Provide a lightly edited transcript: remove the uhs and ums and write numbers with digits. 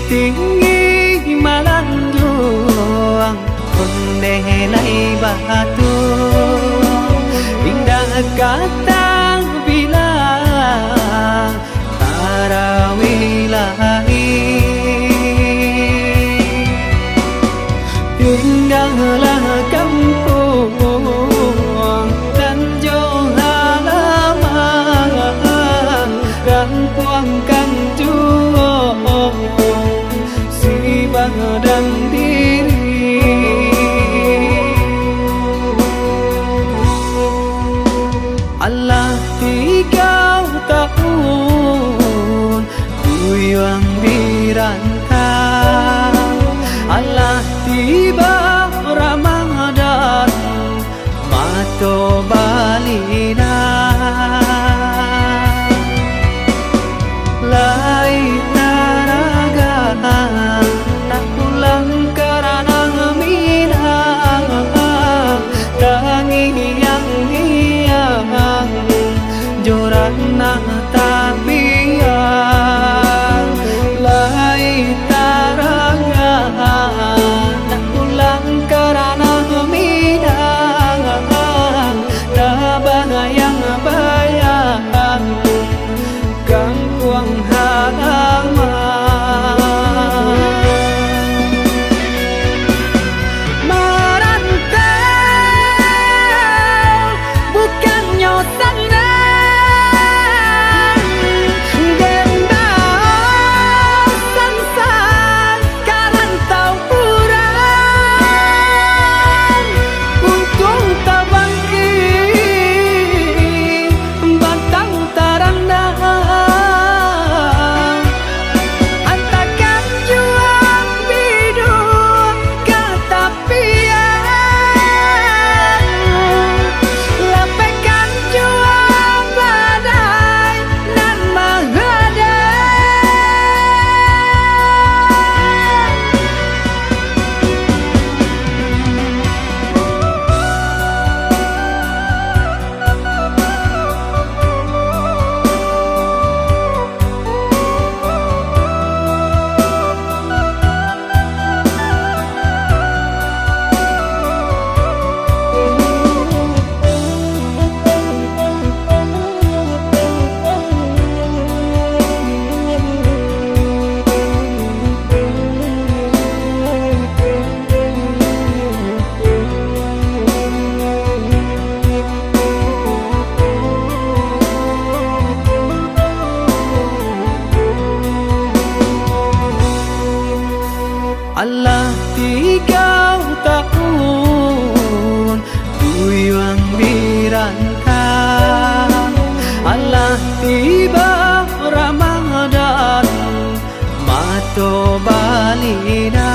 tinggi melanjung Kondelai batu indah kata bilang tarawilahi indahlah kampung Tanjung halaman Rampuang Kanjung si badan diri Allah 3 tahun Kuyang dirantau Allah tiba Ramadan Mato balina Lai taraga tak pulang karena minang Tangi yang hiang Jorana tabiang Lai taraga tak pulang karena minang Tabayang-bayang Kampung halaman Merantau bukannya senang Dendam sang-sang karantau kurang Untung tak bangkit Bantang tarandang Antakan juang bidung kata pian Lapekan juang badai dan Allah 3 tahun Kuyang dirantau Allah tiba Ramadan Mato balina